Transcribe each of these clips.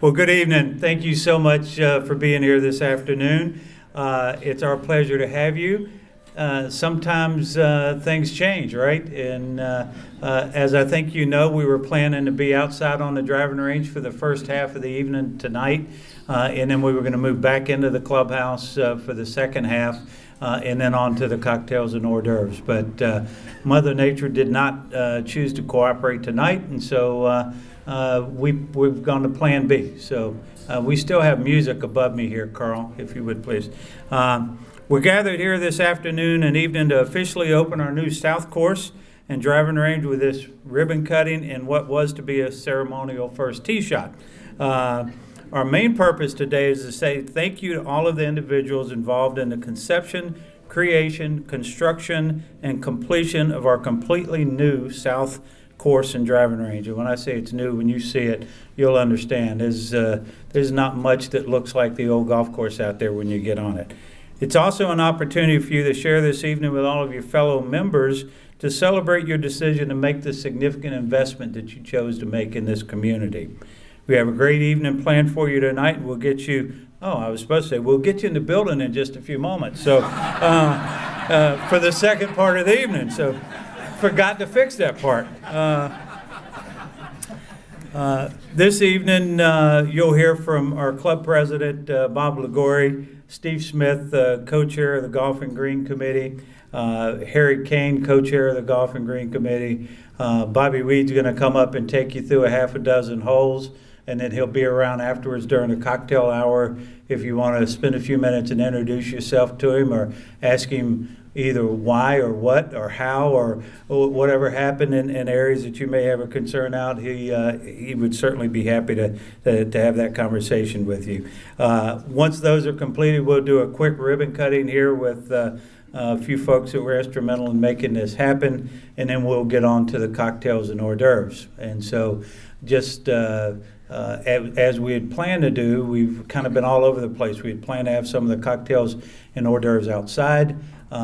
Well, good evening. Thank you so much for being here this afternoon. It's our pleasure to have you. Sometimes things change, right? And as I think you know, we were planning to be outside on the driving range for the first half of the evening tonight, and then we were going to move back into the clubhouse for the second half, and then on to the cocktails and hors d'oeuvres. But Mother Nature did not choose to cooperate tonight, and so we've gone to Plan B. So we still have music above me here, Carl, if you would please. We're gathered here this afternoon and evening to officially open our new South Course and driving range with this ribbon cutting and what was to be a ceremonial first tee shot. Our main purpose today is to say thank you to all of the individuals involved in the conception, creation, construction, and completion of our completely new South Course and driving range. And when I say it's new, when you see it, you'll understand. There's not much that looks like the old golf course out there when you get on it. It's also an opportunity for you to share this evening with all of your fellow members to celebrate your decision to make the significant investment that you chose to make in this community. We have a great evening planned for you tonight, and we'll get you, we'll get you in the building in just a few moments. So for the second part of the evening. So forgot to fix that part. This evening, you'll hear from our club president, Bob Ligori, Steve Smith, co-chair of the Golf and Green Committee, Harry Kane, co-chair of the Golf and Green Committee. Bobby Weed's going to come up and take you through a half a dozen holes, and then he'll be around afterwards during the cocktail hour if you want to spend a few minutes and introduce yourself to him or ask him either why or what or how or whatever happened in areas that you may have a concern out. He would certainly be happy to have that conversation with you. Once those are completed, we'll do a quick ribbon cutting here with a few folks that were instrumental in making this happen, and then we'll get on to the cocktails and hors d'oeuvres. And so just as we had planned to do, we've kind of been all over the place. We had planned to have some of the cocktails and hors d'oeuvres outside.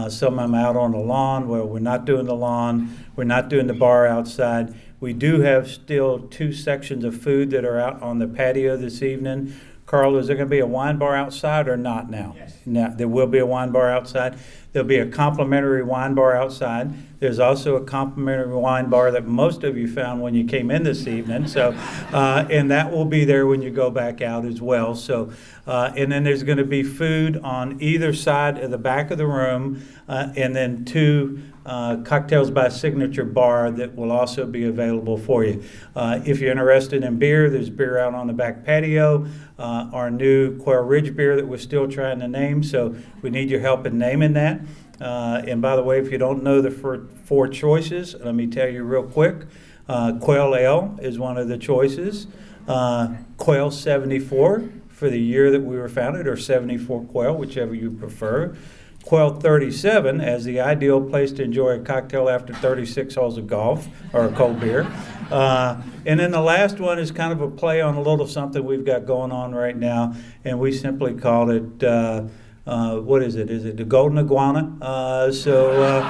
Some of them out on the lawn. Well, we're not doing the lawn. We're not doing the bar outside. We do have still two sections of food that are out on the patio this evening. Carl, is there going to be a wine bar outside or not now? Yes. Now, there will be a wine bar outside. There'll be a complimentary wine bar outside. There's also a complimentary wine bar that most of you found when you came in this evening. So, and that will be there when you go back out as well. So, and then there's going to be food on either side of the back of the room, and then two cocktails by signature bar that will also be available for you. If you're interested in beer, there's beer out on the back patio. Our new Quail Ridge beer that we're still trying to name, so we need your help in naming that. And by the way, if you don't know the four choices, let me tell you real quick. Quail Ale is one of the choices. Quail 74 for the year that we were founded, or 74 Quail, whichever you prefer. Quail 37 as the ideal place to enjoy a cocktail after 36 holes of golf or a cold beer. And then the last one is kind of a play on a little something we've got going on right now, and we simply called it, what is it? Is it the Golden Iguana? So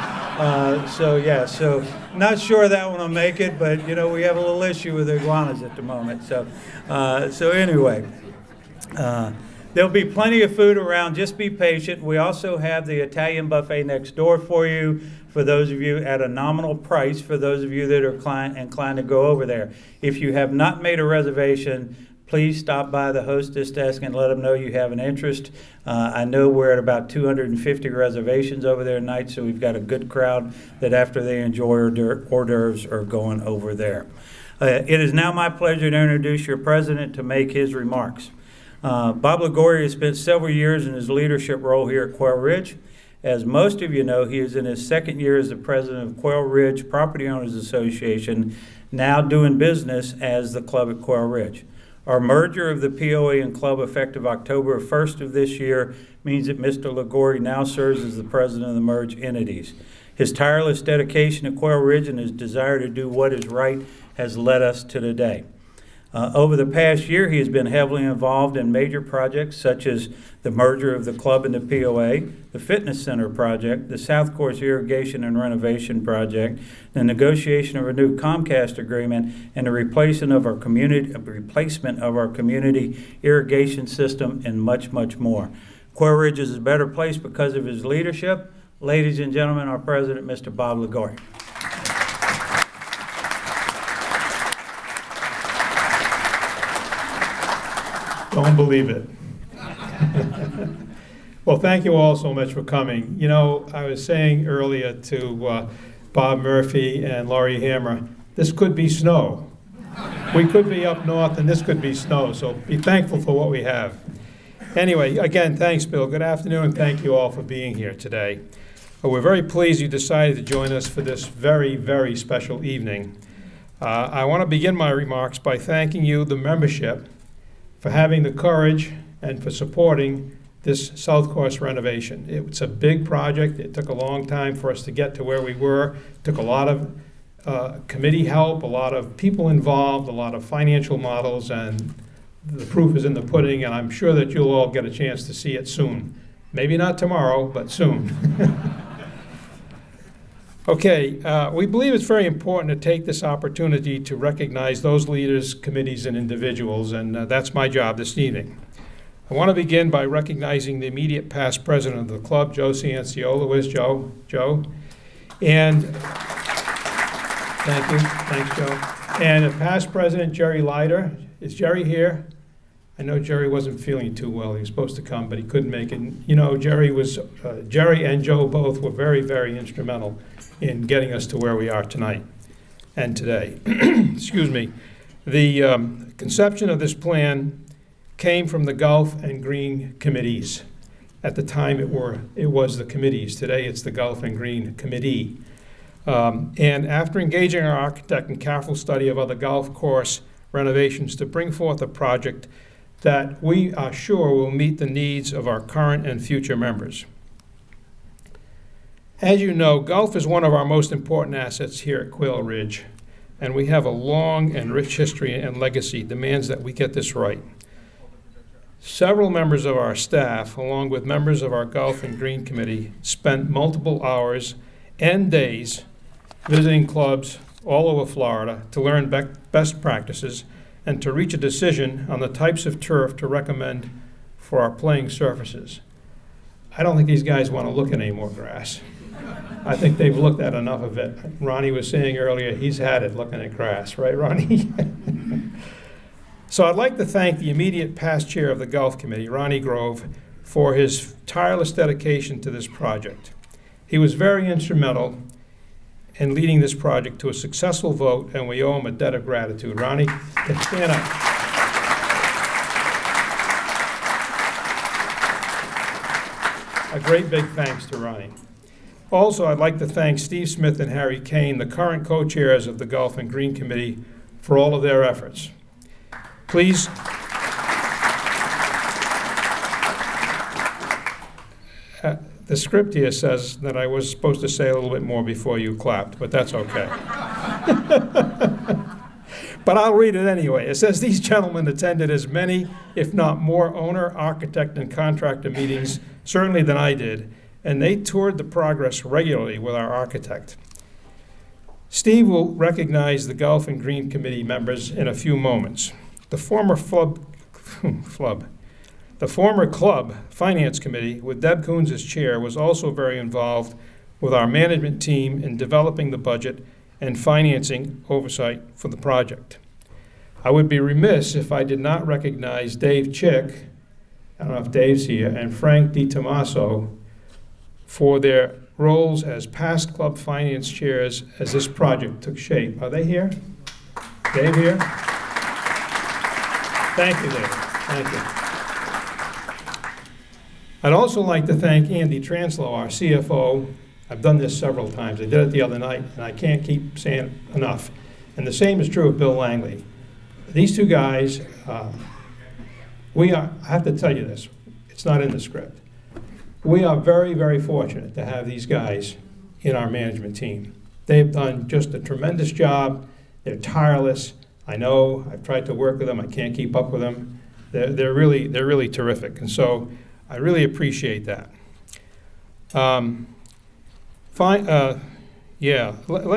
not sure that one will make it, but we have a little issue with iguanas at the moment. So anyway. There'll be plenty of food around. Just be patient. We also have the Italian buffet next door for you, for those of you at a nominal price, for those of you that are inclined to go over there. If you have not made a reservation, please stop by the hostess desk and let them know you have an interest. I know we're at about 250 reservations over there tonight, so we've got a good crowd that after they enjoy hors d'oeuvres are going over there. It is now my pleasure to introduce your president to make his remarks. Bob Ligori has spent several years in his leadership role here at Quail Ridge. As most of you know, he is in his second year as the president of Quail Ridge Property Owners Association, now doing business as the club at Quail Ridge. Our merger of the POA and club effective October 1st of this year means that Mr. Ligori now serves as the president of the merged entities. His tireless dedication to Quail Ridge and his desire to do what is right has led us to today. Over the past year, he has been heavily involved in major projects such as the merger of the club and the POA, the fitness center project, the South Course irrigation and renovation project, the negotiation of a new Comcast agreement, and the replacement of our community irrigation system, and much, much more. Quail Ridge is a better place because of his leadership. Ladies and gentlemen, our president, Mr. Bob Ligori. Don't believe it. Well, thank you all so much for coming. You know, I was saying earlier to Bob Murphy and Laurie Hammer, this could be snow. We could be up north and this could be snow, so be thankful for what we have. Anyway, again, thanks, Bill. Good afternoon, and thank you all for being here today. We're very pleased you decided to join us for this very, very special evening. I want to begin my remarks by thanking you, the membership, for having the courage and for supporting this South Course renovation. It's a big project. It took a long time for us to get to where we were. It took a lot of committee help, a lot of people involved, a lot of financial models, and the proof is in the pudding, and I'm sure that you'll all get a chance to see it soon. Maybe not tomorrow, but soon. Okay, we believe it's very important to take this opportunity to recognize those leaders, committees, and individuals, and that's my job this evening. I want to begin by recognizing the immediate past president of the club, Joe Cianciola. Where's Joe? Joe. And thank you. Thanks, Joe. And the past president, Jerry Leiter. Is Jerry here? I know Jerry wasn't feeling too well. He was supposed to come, but he couldn't make it. You know, Jerry and Joe both were very, very instrumental in getting us to where we are tonight and today. Excuse me. The conception of this plan came from the Gulf and Green committees. At the time, it was the committees. Today, it's the Gulf and Green Committee. And after engaging our architect in careful study of other golf course renovations to bring forth a project that we are sure will meet the needs of our current and future members. As you know, golf is one of our most important assets here at Quail Ridge, and we have a long and rich history and legacy demands that we get this right. Several members of our staff, along with members of our Golf and Green Committee, spent multiple hours and days visiting clubs all over Florida to learn best practices and to reach a decision on the types of turf to recommend for our playing surfaces. I don't think these guys want to look at any more grass. I think they've looked at enough of it. Ronnie was saying earlier he's had it looking at grass, right, Ronnie? So I'd like to thank the immediate past chair of the Golf Committee, Ronnie Grove, for his tireless dedication to this project. He was very instrumental in leading this project to a successful vote, and we owe him a debt of gratitude. Ronnie, stand up. A great big thanks to Ronnie. Also, I'd like to thank Steve Smith and Harry Kane, the current co-chairs of the Golf and Green Committee, for all of their efforts. Please. The script here says that I was supposed to say a little bit more before you clapped, but that's okay. But I'll read it anyway. It says, these gentlemen attended as many, if not more, owner, architect, and contractor meetings, certainly than I did, and they toured the progress regularly with our architect. Steve will recognize the Golf and Green Committee members in a few moments. The former club finance committee, with Deb Coons as chair, was also very involved with our management team in developing the budget and financing oversight for the project. I would be remiss if I did not recognize Dave Chick, I don't know if Dave's here, and Frank DiTomaso for their roles as past club finance chairs as this project took shape. Are they here? Dave here? Thank you, Dave. Thank you. I'd also like to thank Andy Translow, our CFO. I've done this several times. I did it the other night, and I can't keep saying enough. And the same is true of Bill Langley. These two guys, I have to tell you this, it's not in the script. We are very, very fortunate to have these guys in our management team. They've done just a tremendous job. They're tireless. I know I've tried to work with them. I can't keep up with them. They're really terrific, and so I really appreciate that. Let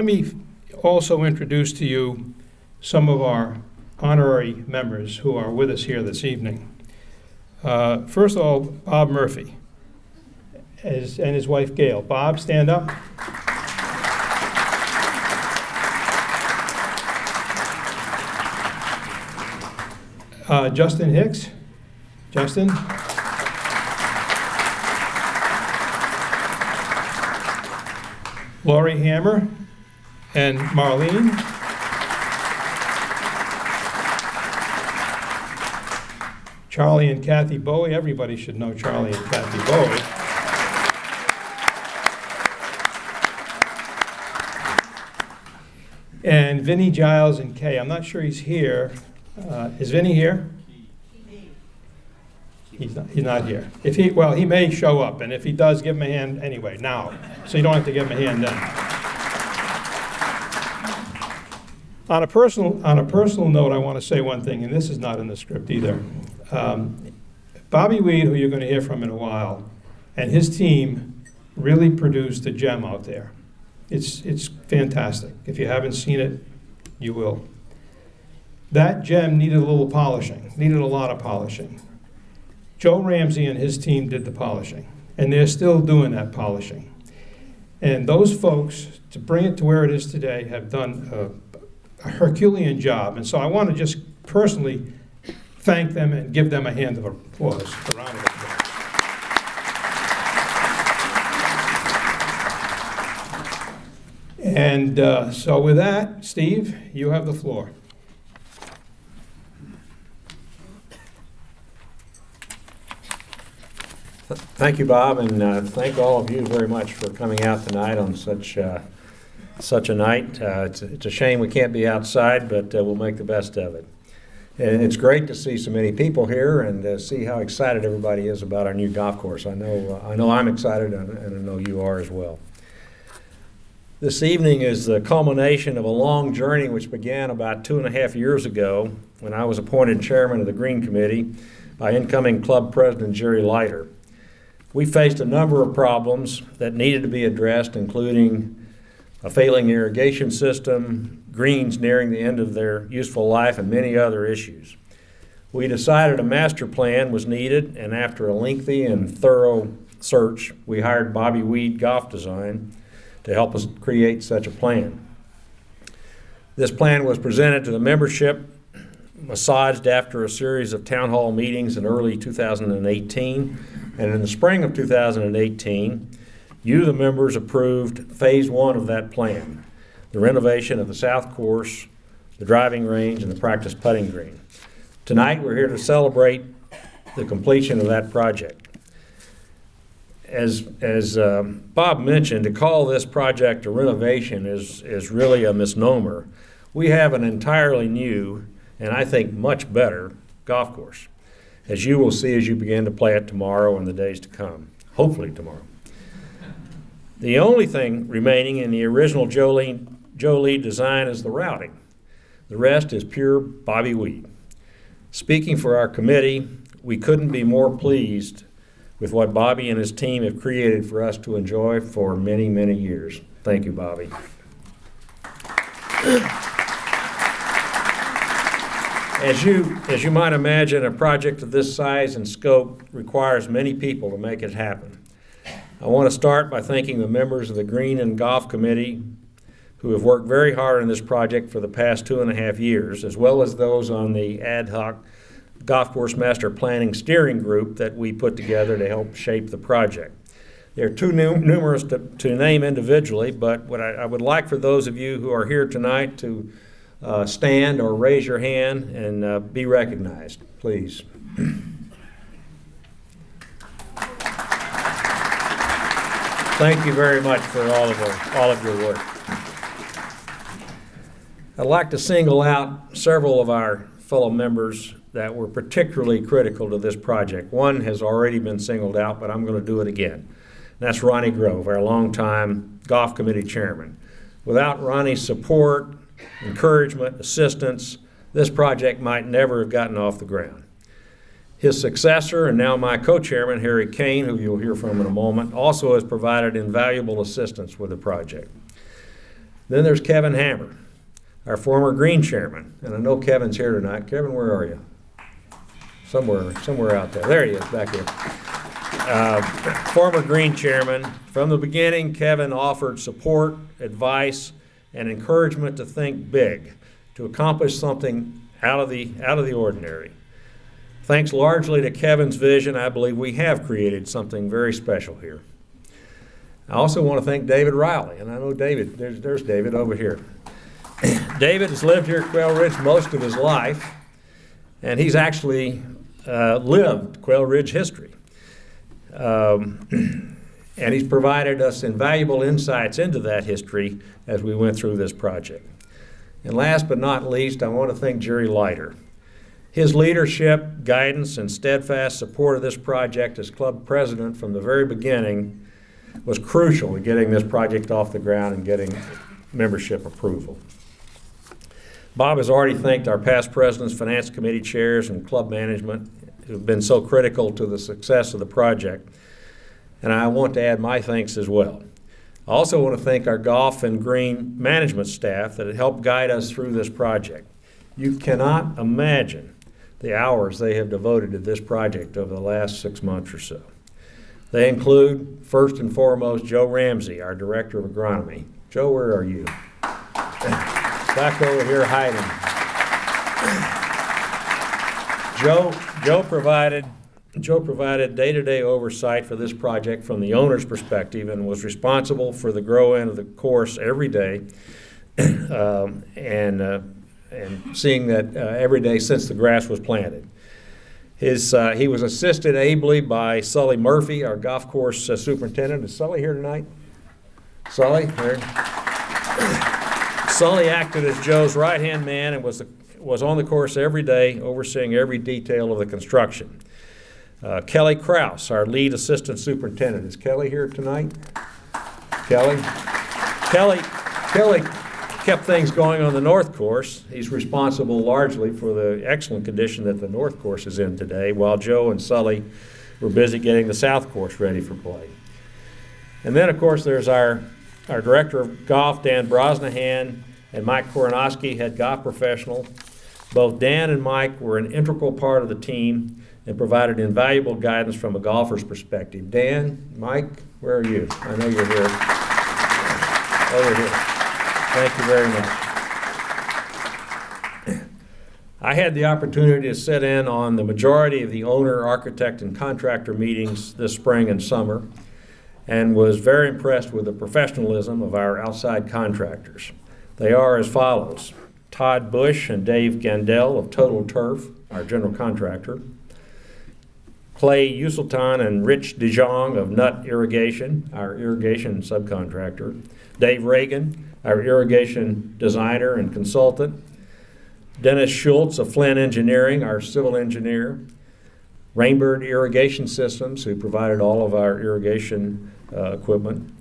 me also introduce to you some of our honorary members who are with us here this evening. First of all, Bob Murphy and his wife Gail. Bob, stand up. Justin Hicks. Justin. Lori Hammer and Marlene. Charlie and Kathy Bowie. Everybody should know Charlie and Kathy Bowie. And Vinnie, Giles, and Kay. I'm not sure he's here. Is Vinnie here? He's not here. He may show up, and if he does, give him a hand anyway, now. So you don't have to give him a hand then. On a personal note, I want to say one thing, and this is not in the script either. Bobby Weed, who you're going to hear from in a while, and his team really produced a gem out there. It's fantastic. If you haven't seen it, you will. That gem needed a little polishing, needed a lot of polishing. Joe Ramsey and his team did the polishing, and they're still doing that polishing. And those folks, to bring it to where it is today, have done a Herculean job. And so I want to just personally thank them and give them a hand of applause, a round of applause. And so with that, Steve, you have the floor. Thank you, Bob, and thank all of you very much for coming out tonight on such a night. It's a shame we can't be outside, but we'll make the best of it. And it's great to see so many people here and see how excited everybody is about our new golf course. I know I'm excited, and I know you are as well. This evening is the culmination of a long journey which began about 2.5 years ago when I was appointed chairman of the Green Committee by incoming club president Jerry Leiter. We faced a number of problems that needed to be addressed, including a failing irrigation system, greens nearing the end of their useful life, and many other issues. We decided a master plan was needed, and after a lengthy and thorough search, we hired Bobby Weed Golf Design to help us create such a plan. This plan was presented to the membership, massaged after a series of town hall meetings in early 2018, and in the spring of 2018, you, the members, approved phase 1 of that plan, the renovation of the south course, the driving range, and the practice putting green. Tonight, we're here to celebrate the completion of that project. As Bob mentioned, to call this project a renovation is really a misnomer. We have an entirely new, and I think much better, golf course, as you will see as you begin to play it tomorrow and the days to come, hopefully tomorrow. The only thing remaining in the original Joe Lee design is the routing. The rest is pure Bobby Weed. Speaking for our committee, we couldn't be more pleased with what Bobby and his team have created for us to enjoy for many, many years. Thank you, Bobby. As you might imagine, a project of this size and scope requires many people to make it happen. I want to start by thanking the members of the Green and Golf Committee who have worked very hard on this project for the past 2.5 years, as well as those on the ad hoc Golf Course Master Planning Steering Group that we put together to help shape the project. They're too numerous to name individually, but what I would like for those of you who are here tonight to stand or raise your hand and be recognized, please. Thank you very much for all of your work. I'd like to single out several of our fellow members that were particularly critical to this project. One has already been singled out, but I'm going to do it again. That's Ronnie Grove, our longtime golf committee chairman. Without Ronnie's support, encouragement, assistance, this project might never have gotten off the ground. His successor, and now my co-chairman, Harry Kane, who you'll hear from in a moment, also has provided invaluable assistance with the project. Then there's Kevin Hammer, our former Green chairman, and I know Kevin's here tonight. Kevin, where are you? Somewhere out there. There he is, back here. Former Green chairman. From the beginning, Kevin offered support, advice, and encouragement to think big, to accomplish something out of the ordinary. Thanks largely to Kevin's vision, I believe we have created something very special here. I also want to thank David Riley, and I know David, there's David over here. David has lived here at Quail Ridge most of his life, and he's actually lived Quail Ridge history. And he's provided us invaluable insights into that history as we went through this project. And last but not least, I want to thank Jerry Leiter. His leadership, guidance, and steadfast support of this project as club president from the very beginning was crucial in getting this project off the ground and getting membership approval. Bob has already thanked our past presidents, finance committee chairs, and club management who have been so critical to the success of the project, and I want to add my thanks as well. I also want to thank our golf and green management staff that have helped guide us through this project. You cannot imagine the hours they have devoted to this project over the last 6 months or so. They include, first and foremost, Joe Ramsey, our Director of Agronomy. Joe, where are you? Back over here hiding. Joe provided day-to-day oversight for this project from the owner's perspective and was responsible for the grow end of the course every day and seeing that every day since the grass was planted. He was assisted ably by Sully Murphy, our golf course superintendent. Is Sully here tonight? Sully? There. Sully acted as Joe's right-hand man and was on the course every day, overseeing every detail of the construction. Kelly Krause, our lead assistant superintendent. Is Kelly here tonight? Kelly kept things going on the north course. He's responsible largely for the excellent condition that the north course is in today, while Joe and Sully were busy getting the south course ready for play. And then, of course, there's our director of golf, Dan Brosnahan, and Mike Koronowski, head golf professional. Both Dan and Mike were an integral part of the team and provided invaluable guidance from a golfer's perspective. Dan, Mike, where are you? I know you're here. Over here. Thank you very much. I had the opportunity to sit in on the majority of the owner, architect, and contractor meetings this spring and summer, and was very impressed with the professionalism of our outside contractors. They are as follows: Todd Bush and Dave Gandell of Total Turf, our general contractor; Clay Uselton and Rich DeJong of Nut Irrigation, our irrigation subcontractor; Dave Reagan, our irrigation designer and consultant; Dennis Schultz of Flynn Engineering, our civil engineer; Rainbird Irrigation Systems, who provided all of our irrigation equipment;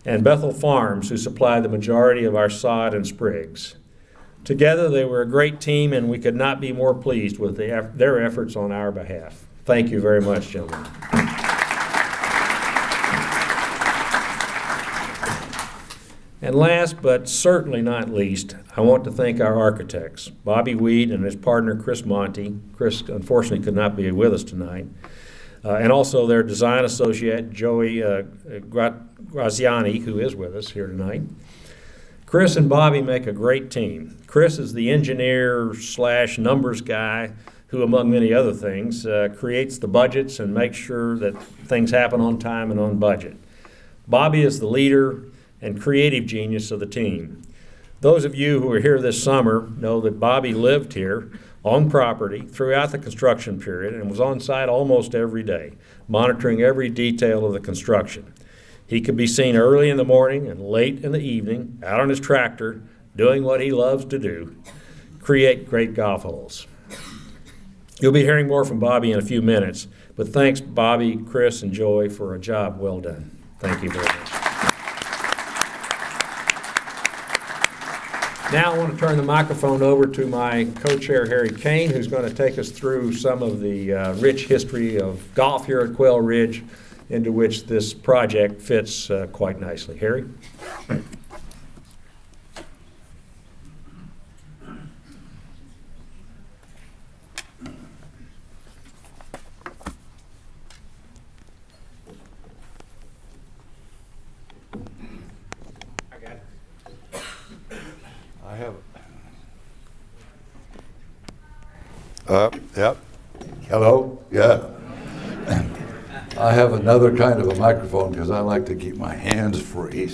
and Bethel Farms, who supplied the majority of our sod and sprigs. Together, they were a great team, and we could not be more pleased with their efforts on our behalf. Thank you very much, gentlemen. And last but certainly not least, I want to thank our architects, Bobby Weed and his partner Chris Monty. Chris unfortunately could not be with us tonight. And also their design associate, Joey Graziani, who is with us here tonight. Chris and Bobby make a great team. Chris is the engineer / numbers guy who, among many other things, creates the budgets and makes sure that things happen on time and on budget. Bobby is the leader and creative genius of the team. Those of you who are here this summer know that Bobby lived here on property throughout the construction period and was on site almost every day, monitoring every detail of the construction. He could be seen early in the morning and late in the evening out on his tractor doing what he loves to do, create great golf holes. You'll be hearing more from Bobby in a few minutes, but thanks Bobby, Chris, and Joy for a job well done. Thank you very much. Now I want to turn the microphone over to my co-chair, Harry Kane, who's going to take us through some of the rich history of golf here at Quail Ridge, into which this project fits quite nicely. Harry? I have. Yep. Hello? Yeah. I have another kind of a microphone because I like to keep my hands free.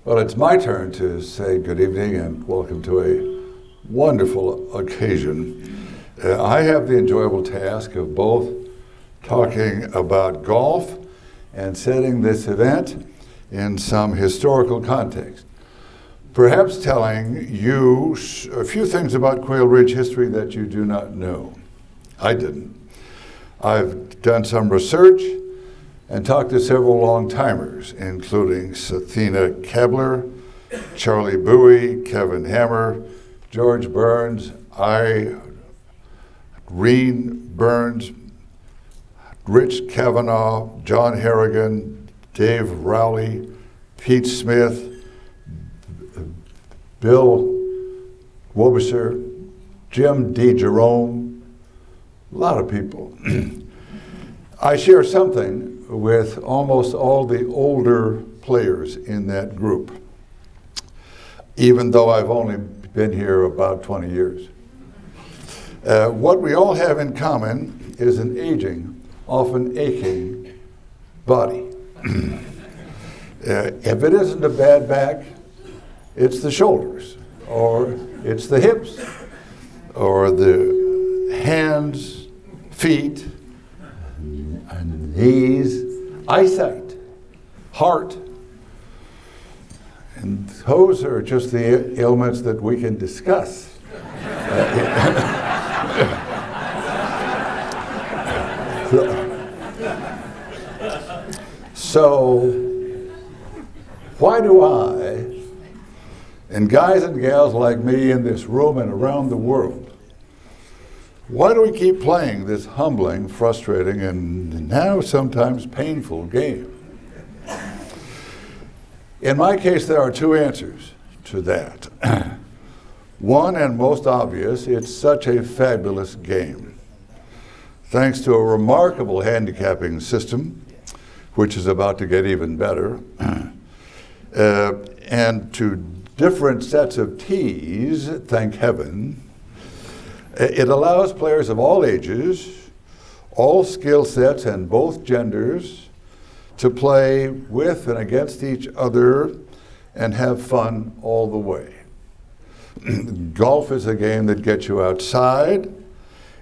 Well, it's my turn to say good evening and welcome to a wonderful occasion. I have the enjoyable task of both talking about golf and setting this event in some historical context. Perhaps telling you a few things about Quail Ridge history that you do not know. I didn't. I've done some research and talked to several long-timers, including Sathina Kebler, Charlie Bowie, Kevin Hammer, George Burns, Irene Burns, Rich Kavanaugh, John Harrigan, Dave Rowley, Pete Smith, Bill Wobesser, Jim D. Jerome, a lot of people. I share something with almost all the older players in that group, even though I've only been here about 20 years. What we all have in common is an aging, often aching body. If it isn't a bad back, it's the shoulders, or it's the hips, or the hands, feet, and knees, eyesight, heart. And those are just the ailments that we can discuss. So, why do I, and guys and gals like me in this room and around the world, why do we keep playing this humbling, frustrating, and now sometimes painful game? In my case, there are two answers to that. One, and most obvious, it's such a fabulous game. Thanks to a remarkable handicapping system, which is about to get even better, and to different sets of tees, thank heaven, it allows players of all ages, all skill sets, and both genders to play with and against each other and have fun all the way. Golf is a game that gets you outside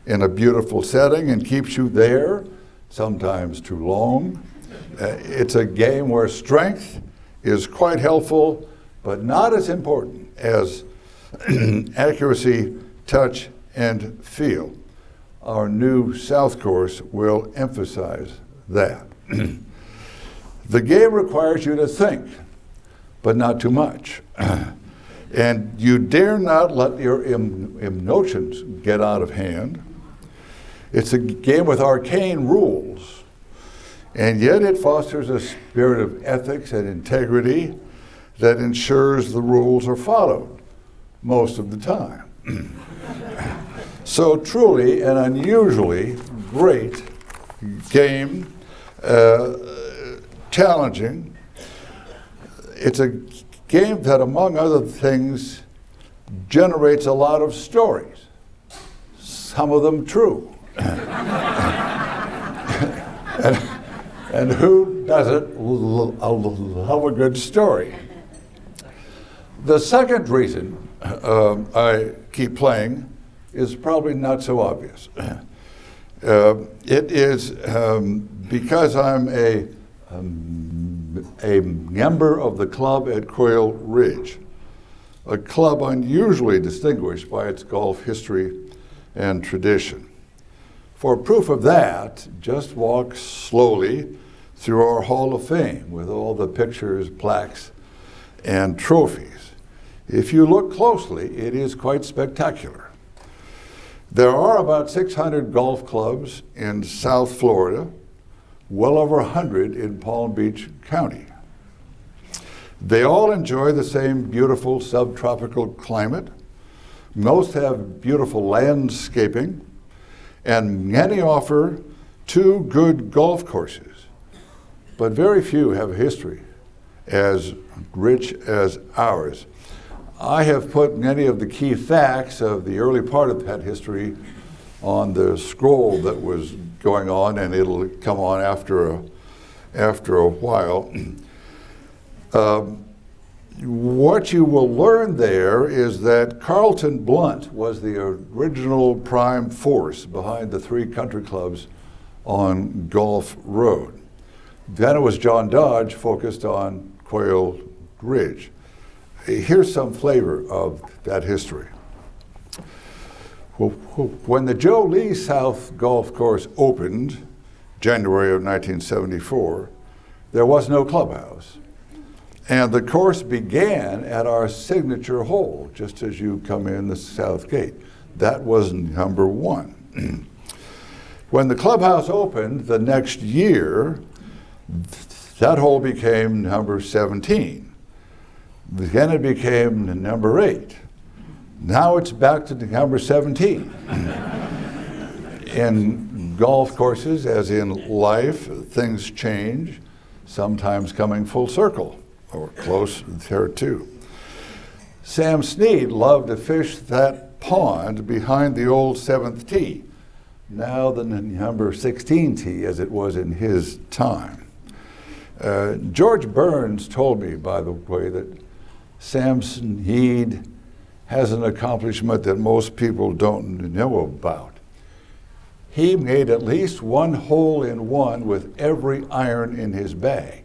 in a beautiful setting and keeps you there, sometimes too long. It's a game where strength is quite helpful, but not as important as accuracy, touch, and feel. Our new South course will emphasize that. The game requires you to think, but not too much. And you dare not let your emotions get out of hand. It's a game with arcane rules, and yet it fosters a spirit of ethics and integrity that ensures the rules are followed most of the time. So truly an unusually great game, challenging. It's a game that, among other things, generates a lot of stories, some of them true. And who doesn't love a good story? The second reason I keep playing is probably not so obvious. It is because I'm a member of the club at Quail Ridge, a club unusually distinguished by its golf history and tradition. For proof of that, just walk slowly through our Hall of Fame with all the pictures, plaques, and trophies. If you look closely, it is quite spectacular. There are about 600 golf clubs in South Florida, well over 100 in Palm Beach County. They all enjoy the same beautiful subtropical climate. Most have beautiful landscaping, and many offer 2 good golf courses. But very few have a history as rich as ours. I have put many of the key facts of the early part of that history on the scroll that was going on, and it'll come on after a while. What you will learn there is that Carlton Blunt was the original prime force behind the 3 country clubs on Gulf Road. Then it was John Dodge focused on Quail Ridge. Here's some flavor of that history. When the Joe Lee South Golf Course opened, January of 1974, there was no clubhouse. And the course began at our signature hole, just as you come in the south gate. That was number 1. When the clubhouse opened the next year, that hole became number 17. Then it became number 8. Now it's back to number 17. In golf courses, as in life, things change, sometimes coming full circle, or close there too. Sam Snead loved to fish that pond behind the old 7th tee, now the number 16 tee as it was in his time. George Burns told me, by the way, that Sam Snead has an accomplishment that most people don't know about. He made at least 1 hole-in-one with every iron in his bag.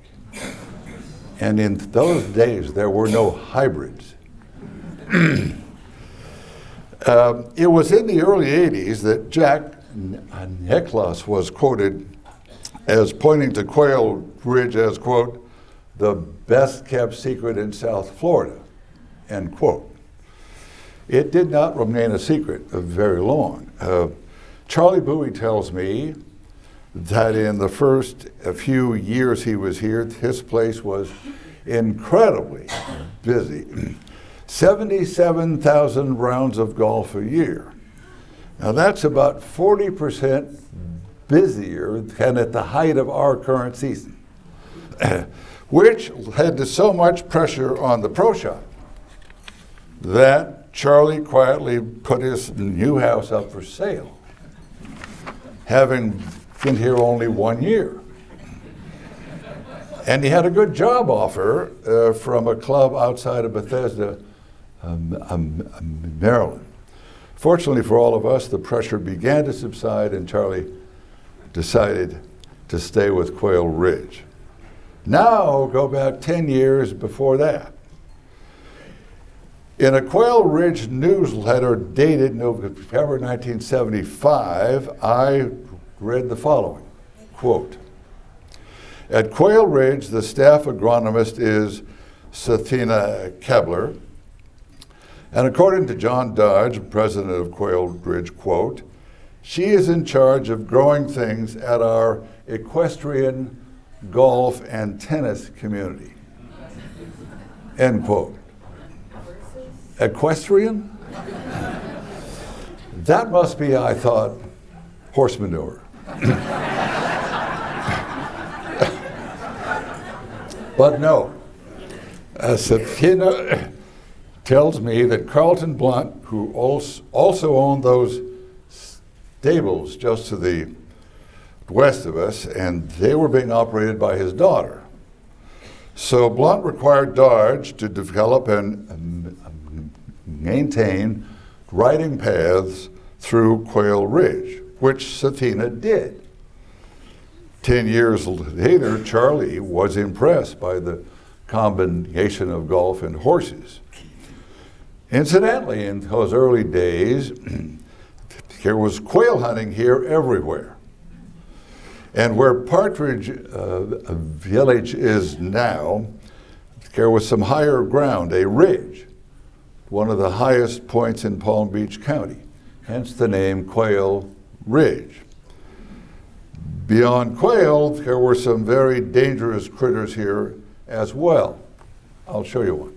And in those days, there were no hybrids. It was in the early 80s that Jack Nicklaus was quoted as pointing to Quail Ridge as, quote, the best kept secret in South Florida, end quote. It did not remain a secret very long. Charlie Bowie tells me that in the first few years he was here, his place was incredibly busy. 77,000 rounds of golf a year. Now that's about 40% busier than at the height of our current season, which led to so much pressure on the pro shop that Charlie quietly put his new house up for sale, having been here only 1 year. And he had a good job offer from a club outside of Bethesda, Maryland. Fortunately for all of us, the pressure began to subside and Charlie decided to stay with Quail Ridge. Now, go back 10 years before that. In a Quail Ridge newsletter dated November 1975, I read the following, quote, at Quail Ridge, the staff agronomist is Sathina Kebler, and according to John Dodge, president of Quail Ridge, quote, she is in charge of growing things at our equestrian, golf, and tennis community, end quote. Equestrian? That must be, I thought, horse manure. But no. Sathina tells me that Carlton Blunt, who also owned those stables just to the west of us, and they were being operated by his daughter. So Blunt required Dodge to develop and maintain riding paths through Quail Ridge, which Sathina did. 10 years later, Charlie was impressed by the combination of golf and horses. Incidentally, in those early days, there was quail hunting here everywhere. And where Partridge Village is now, there was some higher ground, a ridge, one of the highest points in Palm Beach County, hence the name Quail Ridge. Beyond Quail, there were some very dangerous critters here as well. I'll show you one.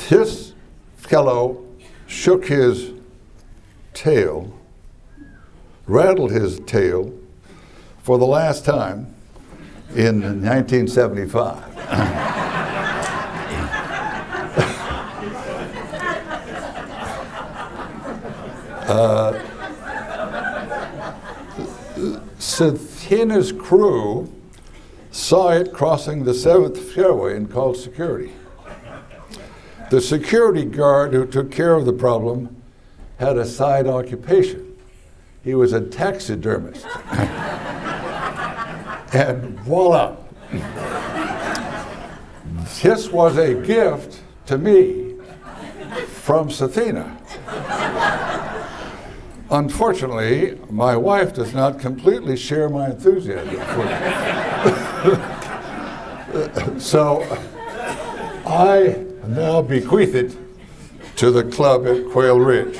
This fellow shook his tail, rattled his tail for the last time in 1975. Sathina's crew saw it crossing the 7th fairway and called security. The security guard who took care of the problem had a side occupation. He was a taxidermist. And voila. This was a gift to me from Sathina. Unfortunately, my wife does not completely share my enthusiasm for it. So I now bequeath it to the club at Quail Ridge.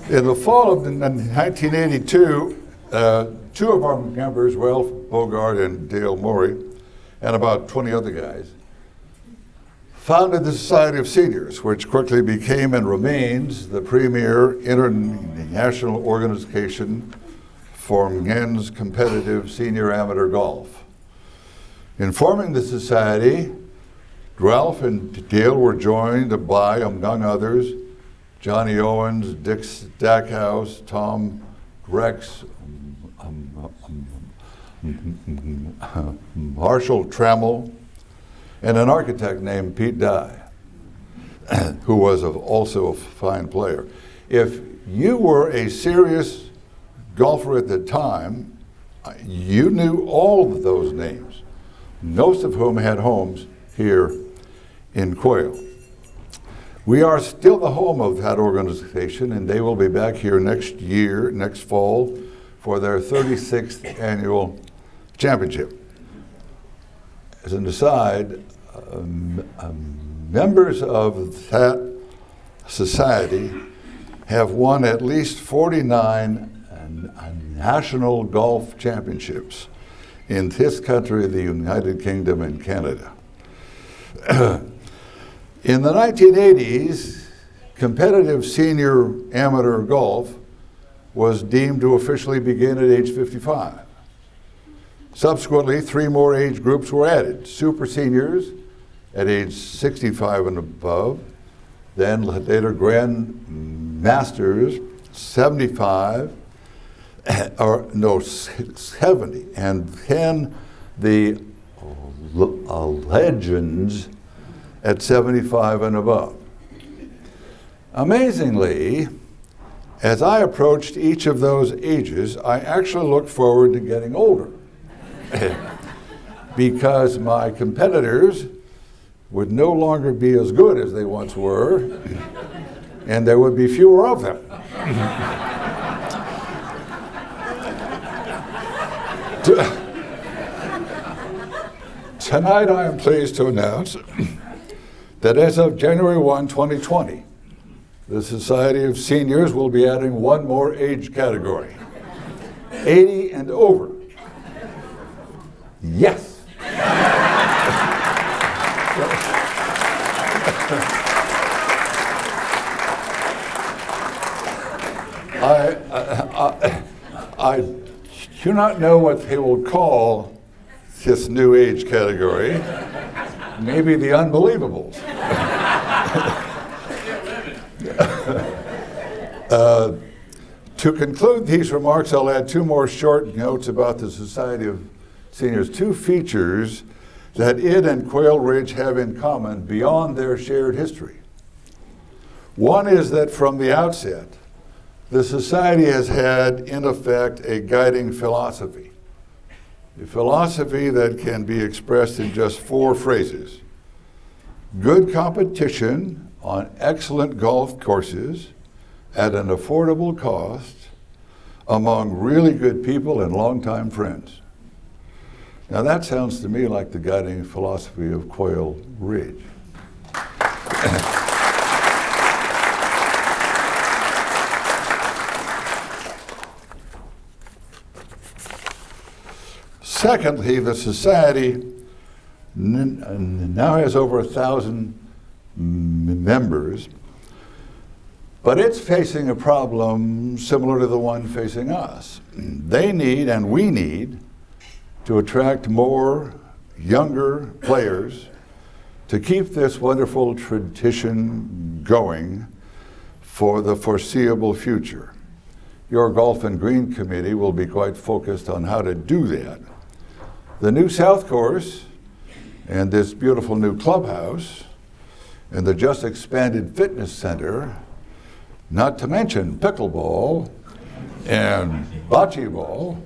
In the fall of 1982, two of our members, Ralph Bogart and Dale Morey, and about 20 other guys, founded the Society of Seniors, which quickly became and remains the premier international organization for men's competitive senior amateur golf. In forming the society, Ralph and Dale were joined by, among others, Johnny Owens, Dick Stackhouse, Tom Rex, Marshall Trammell, and an architect named Pete Dye, who was also a fine player. If you were a serious golfer at the time, you knew all of those names, most of whom had homes here in Quail. We are still the home of that organization, and they will be back here next fall, for their 36th annual championship. As an aside, members of that society have won at least 49 national golf championships in this country, the United Kingdom, and Canada. In the 1980s, competitive senior amateur golf was deemed to officially begin at age 55. Subsequently, 3 more age groups were added: super seniors at age 65 and above, then later Grand Masters 75, 70, and then the Legends at 75 and above. Amazingly, as I approached each of those ages, I actually looked forward to getting older because my competitors would no longer be as good as they once were, and there would be fewer of them. Tonight I am pleased to announce that as of January 1, 2020, the Society of Seniors will be adding one more age category: 80 and over. Yes. I do not know what they will call this new age category. Maybe the unbelievables. To conclude these remarks, I'll add 2 more short notes about the Society of Seniors, 2 features that it and Quail Ridge have in common beyond their shared history. One is that from the outset, the society has had, in effect, a guiding philosophy. A philosophy that can be expressed in just 4 phrases. Good competition on excellent golf courses at an affordable cost among really good people and longtime friends. Now that sounds to me like the guiding philosophy of Quail Ridge. Secondly, the society now has over 1,000 members, but it's facing a problem similar to the one facing us. They need, and we need, to attract more younger players to keep this wonderful tradition going for the foreseeable future. Your Golf and Green Committee will be quite focused on how to do that. The new South Course and this beautiful new clubhouse and the just expanded fitness center, not to mention pickleball and bocce ball,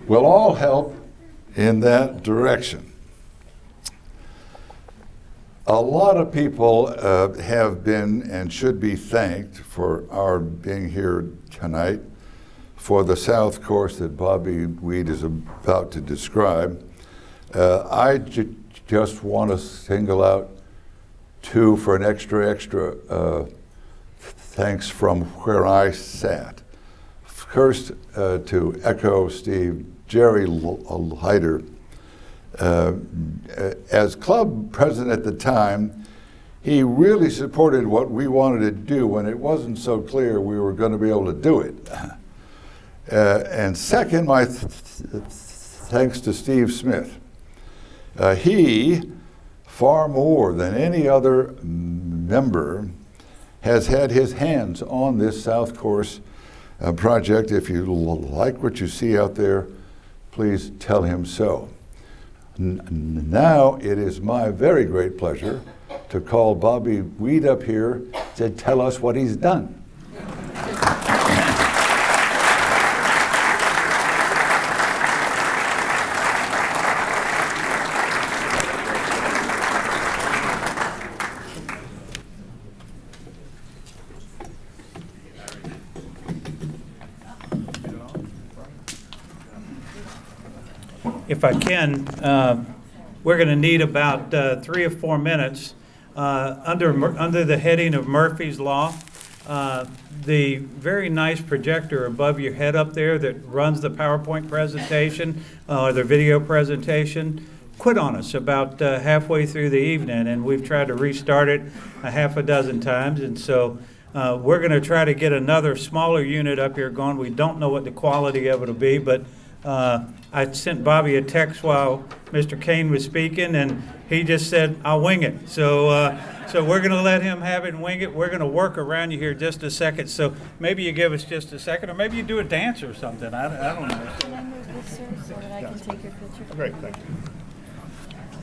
will all help in that direction. A lot of people have been and should be thanked for our being here tonight for the South Course that Bobby Weed is about to describe. I just want to single out 2 for an extra thanks from where I sat. First, to echo Steve, Jerry Leiter. As club president at the time, he really supported what we wanted to do when it wasn't so clear we were going to be able to do it. And second, my thanks to Steve Smith. He, far more than any other member, has had his hands on this South Course project. If you like what you see out there, please tell him so. Now it is my very great pleasure to call Bobby Weed up here to tell us what he's done. If I can, we're going to need about 3 or 4 minutes under the heading of Murphy's Law. The very nice projector above your head up there that runs the PowerPoint presentation or the video presentation quit on us about halfway through the evening, and we've tried to restart it a half a dozen times, and so we're going to try to get another smaller unit up here going. We don't know what the quality of it will be, but I sent Bobby a text while Mr. Kane was speaking, and he just said, "I'll wing it." So we're going to let him have it and wing it. We're going to work around you here just a second. So maybe you give us just a second, or maybe you do a dance or something. I don't know. Can I move this, sir, so that I can take your picture? Great, thank you.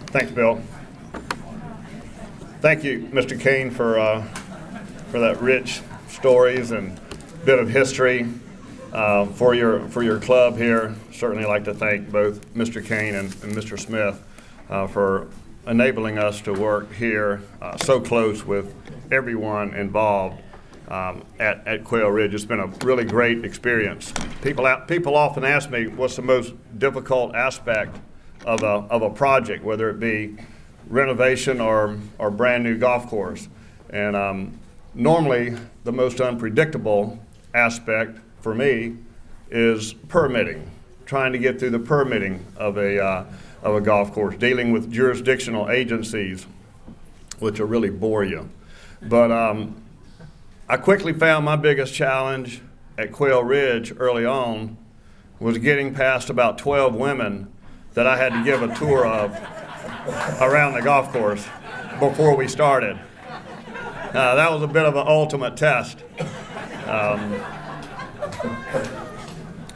Thanks, Bill. Thank you, Mr. Kane, for that rich stories and bit of history for your club here. Certainly like to thank both Mr. Kane and Mr. Smith for enabling us to work here so close with everyone involved at Quail Ridge. It's been a really great experience. People often ask me what's the most difficult aspect of a project, whether it be renovation or brand new golf course. And normally the most unpredictable aspect for me is permitting, trying to get through the permitting of a golf course, dealing with jurisdictional agencies, which will really bore you. But I quickly found my biggest challenge at Quail Ridge early on was getting past about 12 women that I had to give a tour of around the golf course before we started. That was a bit of an ultimate test.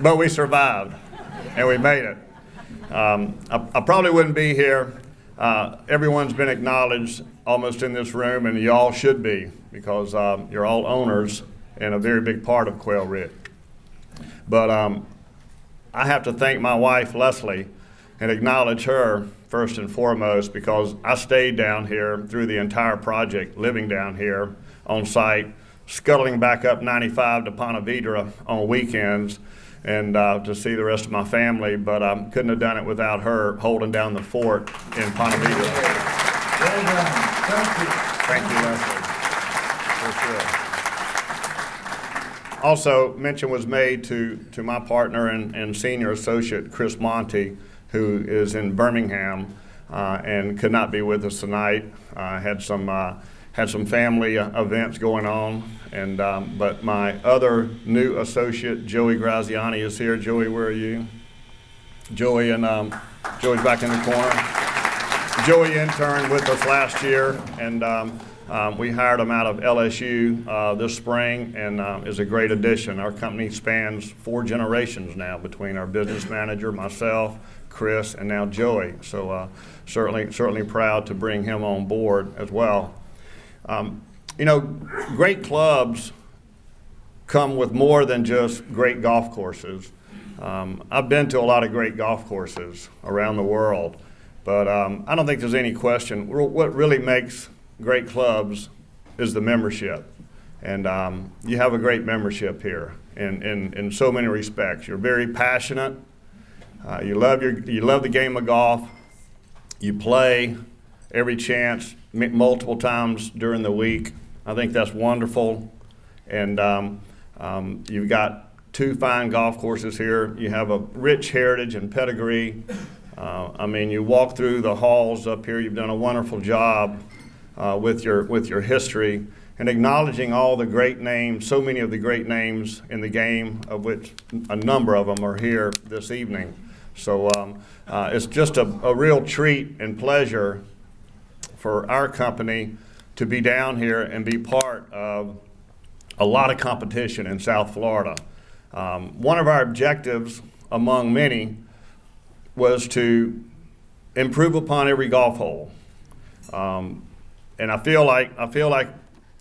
But we survived, and we made it. I probably wouldn't be here everyone's been acknowledged almost in this room, and you all should be, because you're all owners and a very big part of Quail Ridge. But I have to thank my wife, Leslie, and acknowledge her first and foremost, because I stayed down here through the entire project, living down here on site, scuttling back up 95 to Ponte Vedra on weekends, and to see the rest of my family, but couldn't have done it without her holding down the fort in Ponte Vedra. Well done. Thank you. Thank you, Leslie. For sure. Also, mention was made to my partner and senior associate, Chris Monty, who is in Birmingham and could not be with us tonight. Had some family events going on, and but my other new associate, Joey Graziani, is here. Joey, where are you? Joey, and Joey's back in the corner. Joey interned with us last year, and we hired him out of LSU this spring, and is a great addition. Our company spans 4 generations now between our business manager, myself, Chris, and now Joey. So certainly proud to bring him on board as well. You know, great clubs come with more than just great golf courses. I've been to a lot of great golf courses around the world, but I don't think there's any question. What really makes great clubs is the membership. And you have a great membership here in so many respects. You're very passionate. You love the game of golf. You play every chance, multiple times during the week. I think that's wonderful. And you've got 2 fine golf courses here. You have a rich heritage and pedigree. I mean, you walk through the halls up here. You've done a wonderful job with your history and acknowledging all the great names, so many of the great names in the game, of which a number of them are here this evening. So it's just a real treat and pleasure for our company to be down here and be part of a lot of competition in South Florida. One of our objectives, among many, was to improve upon every golf hole. And I feel like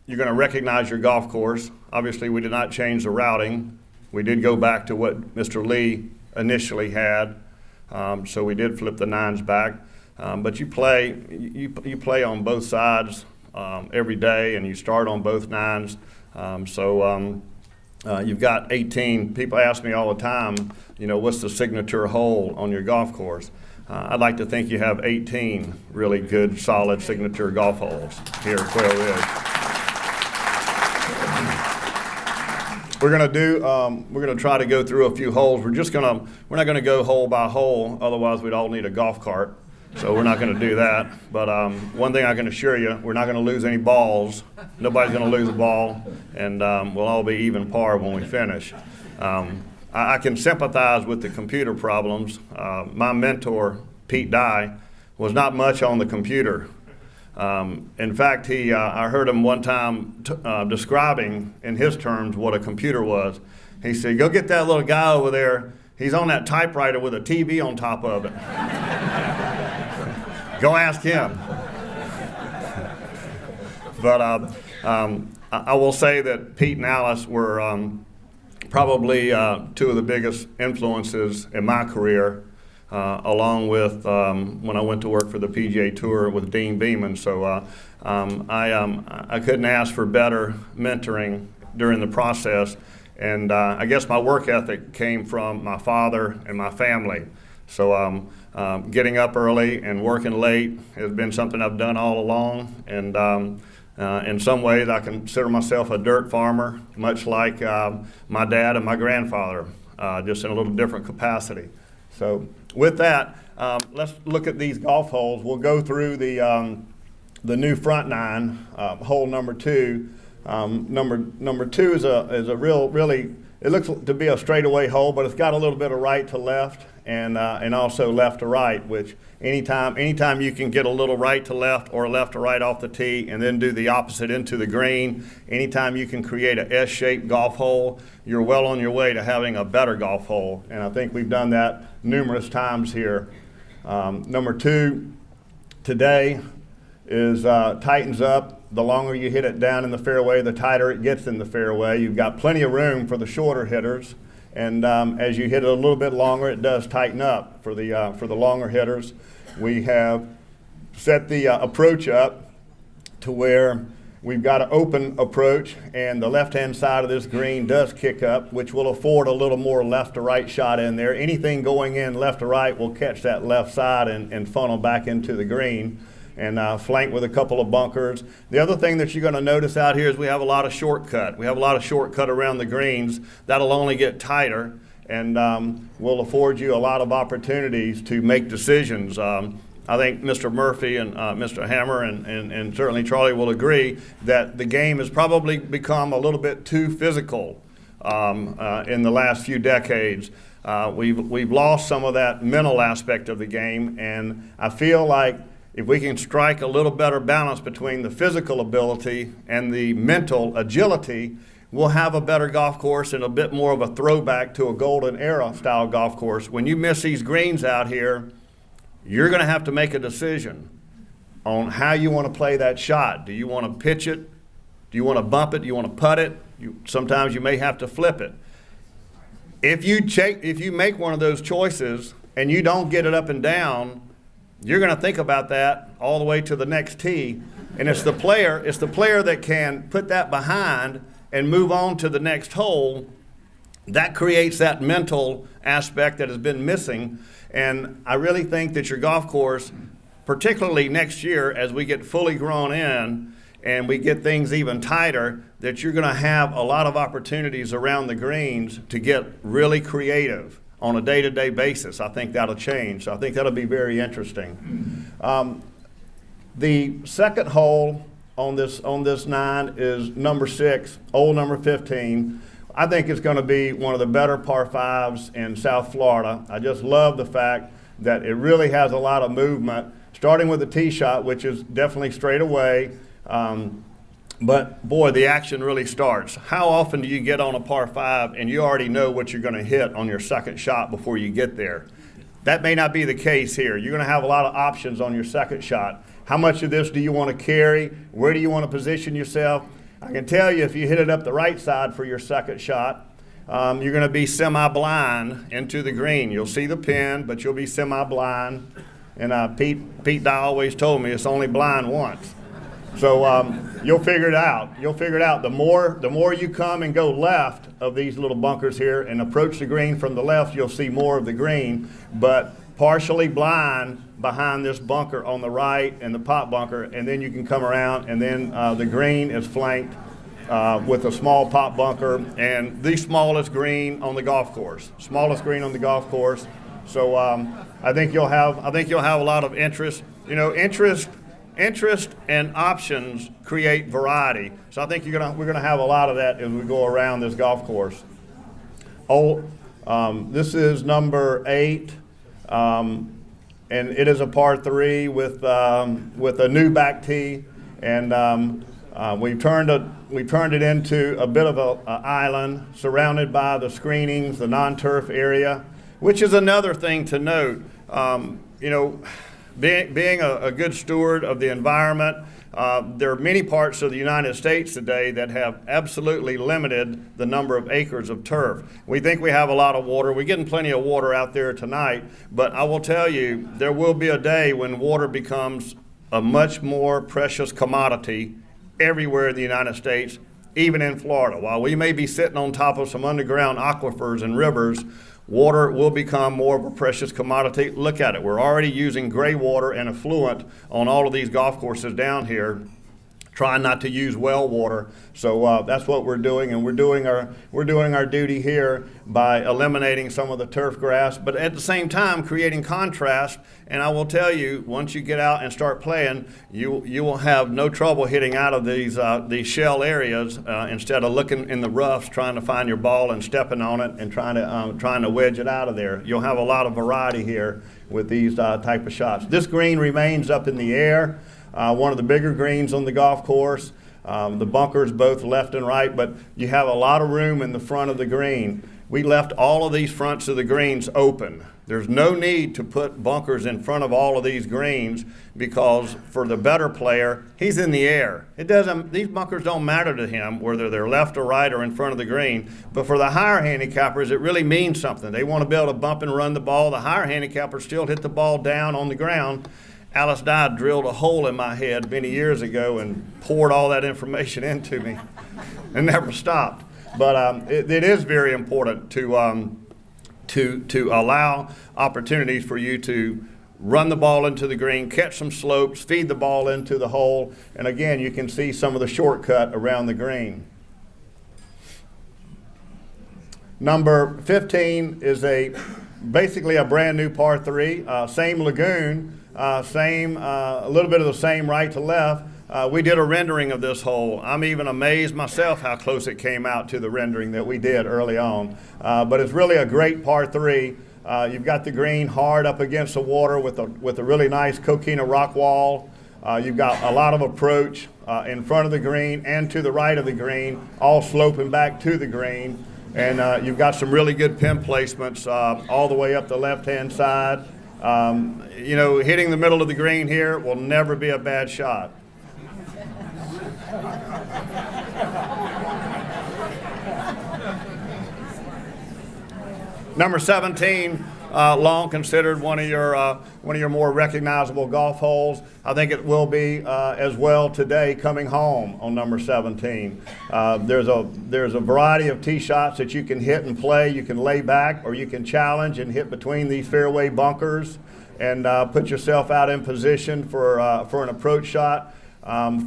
you're going to recognize your golf course. Obviously, we did not change the routing. We did go back to what Mr. Lee initially had. So we did flip the 9s back. But you play on both sides every day, and you start on both 9s. You've got 18. People ask me all the time, you know, what's the signature hole on your golf course? I'd like to think you have 18 really good, solid signature golf holes here at Quail Ridge. We're gonna try to go through a few holes. We're not gonna go hole by hole, otherwise we'd all need a golf cart. So we're not gonna do that. But one thing I can assure you, we're not gonna lose any balls. Nobody's gonna lose a ball, and we'll all be even par when we finish. I can sympathize with the computer problems. My mentor, Pete Dye, was not much on the computer. In fact, I heard him one time describing in his terms what a computer was. He said, "Go get that little guy over there. He's on that typewriter with a TV on top of it. Go ask him." But I will say that Pete and Alice were probably 2 of the biggest influences in my career, along with when I went to work for the PGA Tour with Dean Beeman. So I couldn't ask for better mentoring during the process. And I guess my work ethic came from my father and my family. So getting up early and working late has been something I've done all along. And in some ways, I consider myself a dirt farmer, much like my dad and my grandfather, just in a little different capacity. So with that, let's look at these golf holes. We'll go through the new front 9, hole number 2. Number 2 is a really, it looks to be a straightaway hole, but it's got a little bit of right to left and also left to right, which anytime you can get a little right to left or left to right off the tee and then do the opposite into the green, anytime you can create a S-shaped golf hole, you're well on your way to having a better golf hole. And I think we've done that numerous times here. Number 2, today is tightens up. The longer you hit it down in the fairway, the tighter it gets in the fairway. You've got plenty of room for the shorter hitters, and as you hit it a little bit longer, it does tighten up for the longer hitters. We have set the approach up to where we've got an open approach, and the left-hand side of this green does kick up, which will afford a little more left to right shot in there. Anything going in left to right will catch that left side and funnel back into the green, and flanked with a couple of bunkers. The other thing that you're going to notice out here is we have a lot of shortcut. We have a lot of shortcut around the greens. That'll only get tighter and will afford you a lot of opportunities to make decisions. I think Mr. Murphy and Mr. Hammer and certainly Charlie will agree that the game has probably become a little bit too physical in the last few decades. We've lost some of that mental aspect of the game, and I feel like if we can strike a little better balance between the physical ability and the mental agility, we'll have a better golf course and a bit more of a throwback to a golden era style golf course. When you miss these greens out here, you're going to have to make a decision on how you want to play that shot. Do you want to pitch it? Do you want to bump it? Do you want to putt it? Sometimes you may have to flip it. If you make one of those choices and you don't get it up and down, you're going to think about that all the way to the next tee, and it's the player that can put that behind and move on to the next hole. That creates that mental aspect that has been missing, and I really think that your golf course, particularly next year as we get fully grown in and we get things even tighter, that you're going to have a lot of opportunities around the greens to get really creative on a day-to-day basis. I think that'll change. So I think that'll be very interesting. The second hole on this 9 is number 6, hole number 15. I think it's going to be one of the better par 5s in South Florida. I just love the fact that it really has a lot of movement, starting with the tee shot, which is definitely straight away. But boy, the action really starts. How often do you get on a par 5 and you already know what you're going to hit on your second shot before you get there? That may not be the case here. You're going to have a lot of options on your second shot. How much of this do you want to carry? Where do you want to position yourself? I can tell you if you hit it up the right side for your second shot, you're going to be semi-blind into the green. You'll see the pin, but you'll be semi-blind. And Pete Dye always told me it's only blind once. So you'll figure it out. You'll figure it out. The more you come and go left of these little bunkers here and approach the green from the left, you'll see more of the green, but partially blind behind this bunker on the right and the pot bunker, and then you can come around, and then the green is flanked with a small pot bunker and the smallest green on the golf course. Smallest green on the golf course. So I think you'll have a lot of interest. You know, interest and options create variety. So I think we're gonna have a lot of that as we go around this golf course. This is number 8, and it is a par 3 with a new back tee, and we've turned it into a bit of a island surrounded by the screenings, the non-turf area, which is another thing to note. You know, being a good steward of the environment, there are many parts of the United States today that have absolutely limited the number of acres of turf. We think we have a lot of water. We're getting plenty of water out there tonight, but I will tell you, there will be a day when water becomes a much more precious commodity everywhere in the United States, even in Florida. While we may be sitting on top of some underground aquifers and rivers, water will become more of a precious commodity. Look at it. We're already using gray water and effluent on all of these golf courses down here, trying not to use well water. So that's what we're doing, and we're doing our duty here by eliminating some of the turf grass, but at the same time creating contrast. And I will tell you, once you get out and start playing, you will have no trouble hitting out of these shell areas instead of looking in the roughs trying to find your ball and stepping on it and trying to wedge it out of there. You'll have a lot of variety here with these type of shots. This green remains up in the air. One of the bigger greens on the golf course. The bunkers both left and right, but you have a lot of room in the front of the green. We left all of these fronts of the greens open. There's no need to put bunkers in front of all of these greens because for the better player, he's in the air. These bunkers don't matter to him whether they're left or right or in front of the green. But for the higher handicappers, it really means something. They want to be able to bump and run the ball. The higher handicappers still hit the ball down on the ground. Alice Dye drilled a hole in my head many years ago and poured all that information into me and never stopped. But it is very important to allow opportunities for you to run the ball into the green, catch some slopes, feed the ball into the hole, and again, you can see some of the shortcut around the green. Number 15 is basically a brand new par 3, same lagoon, a little bit of the same right to left. We did a rendering of this hole. I'm even amazed myself how close it came out to the rendering that we did early on. But it's really a great par 3. You've got the green hard up against the water with a really nice coquina rock wall. You've got a lot of approach in front of the green and to the right of the green, all sloping back to the green. And you've got some really good pin placements all the way up the left-hand side. Hitting the middle of the green here will never be a bad shot. Number 17, long considered one of your more recognizable golf holes. I think it will be as well today coming home on number 17. There's a variety of tee shots that you can hit and play. You can lay back or you can challenge and hit between these fairway bunkers and put yourself out in position for an approach shot.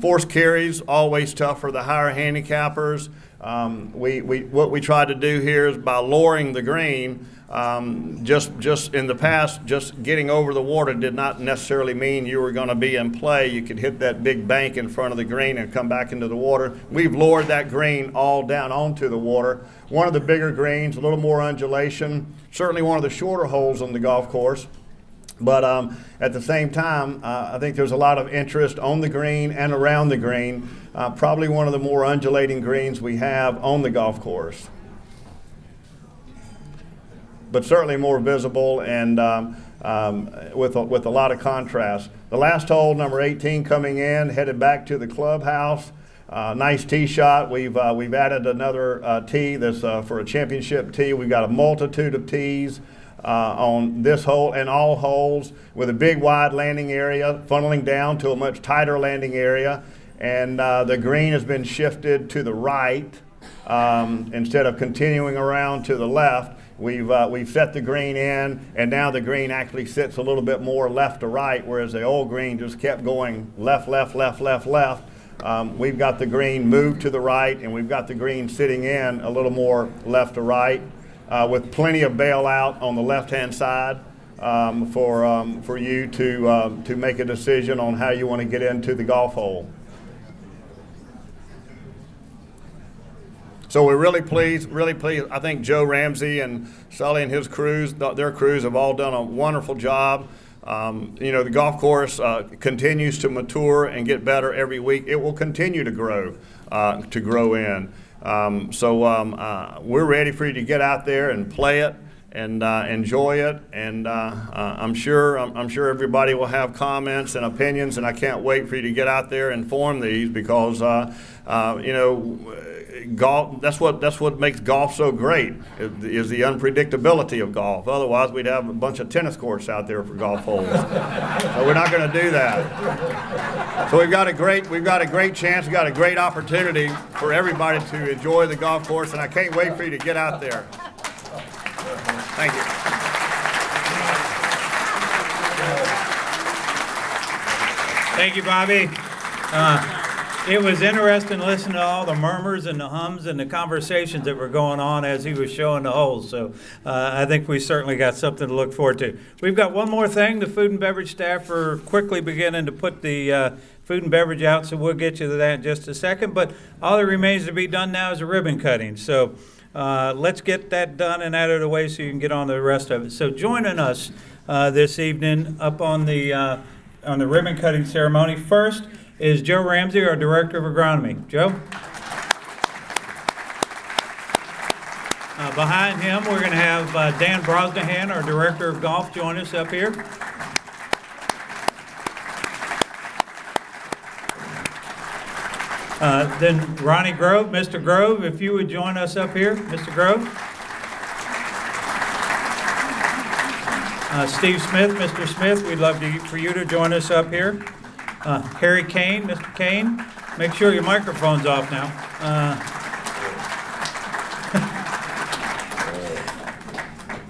Force carries, always tough for the higher handicappers. What we try to do here is by lowering the green, just in the past, just getting over the water did not necessarily mean you were going to be in play. You could hit that big bank in front of the green and come back into the water. We've lowered that green all down onto the water. One of the bigger greens, a little more undulation, certainly one of the shorter holes on the golf course. But at the same time, I think there's a lot of interest on the green and around the green. Probably one of the more undulating greens we have on the golf course. But certainly more visible and with a lot of contrast. The last hole, number 18, coming in, headed back to the clubhouse. Nice tee shot. We've added another tee that's for a championship tee. We've got a multitude of tees on this hole and all holes with a big wide landing area funneling down to a much tighter landing area, and the green has been shifted to the right instead of continuing around to the left. We've set the green in, and now the green actually sits a little bit more left to right, whereas the old green just kept going left, left, left, left, left. We've got the green moved to the right, and we've got the green sitting in a little more left to right. With plenty of bailout on the left-hand side for you to make a decision on how you want to get into the golf hole. So we're really pleased, really pleased. I think Joe Ramsey and Sully and his crews, their crews have all done a wonderful job. The golf course continues to mature and get better every week. It will continue to grow in. We're ready for you to get out there and play it and enjoy it. And I'm sure everybody will have comments and opinions, and I can't wait for you to get out there and form these because golf. That's what makes golf so great is the unpredictability of golf. Otherwise, we'd have a bunch of tennis courts out there for golf holes. So we're not going to do that. So we've got a great chance. We've got a great opportunity for everybody to enjoy the golf course, and I can't wait for you to get out there. Thank you. Thank you, Bobby. It was interesting to listen to all the murmurs and the hums and the conversations that were going on as he was showing the holes. So I think we certainly got something to look forward to. We've got one more thing. The food and beverage staff are quickly beginning to put the food and beverage out, so we'll get you to that in just a second. But all that remains to be done now is a ribbon cutting. So let's get that done and out of the way so you can get on to the rest of it. So joining us this evening up on the ribbon cutting ceremony first is Joe Ramsey, our Director of Agronomy. Joe? Behind him, we're going to have Dan Brosnahan, our Director of Golf, join us up here. Then Ronnie Grove, Mr. Grove, if you would join us up here, Mr. Grove. Steve Smith, Mr. Smith, we'd love for you to join us up here. Harry Kane, Mr. Kane, make sure your microphone's off now.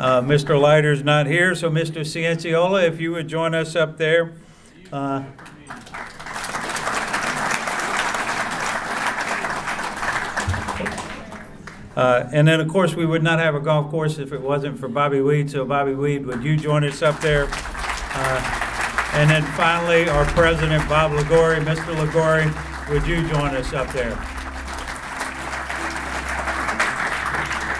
Mr. Leiter's not here, so Mr. Cienciola, if you would join us up there. And then, of course, we would not have a golf course if it wasn't for Bobby Weed. So, Bobby Weed, would you join us up there? And then finally, our president, Bob Ligori. Mr. Ligori, would you join us up there?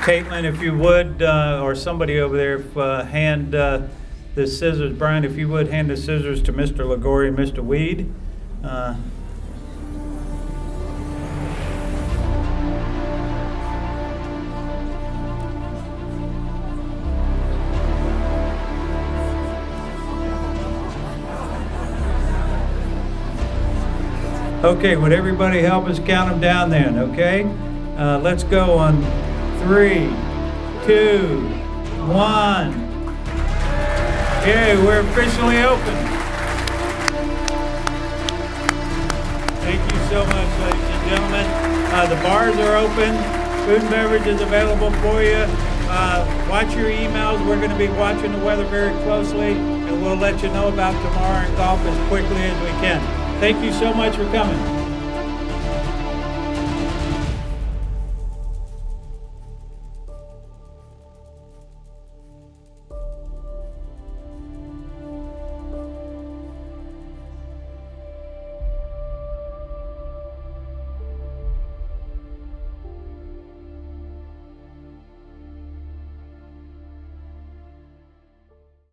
Caitlin, if you would, or somebody over there, hand the scissors. Brian, if you would, hand the scissors to Mr. Ligori and Mr. Weed. Okay, would everybody help us count them down then, okay? Let's go on 3, 2, 1. Okay, we're officially open. Thank you so much, ladies and gentlemen. The bars are open. Food and beverage is available for you. Watch your emails. We're going to be watching the weather very closely, and we'll let you know about tomorrow and golf as quickly as we can. Thank you so much for coming.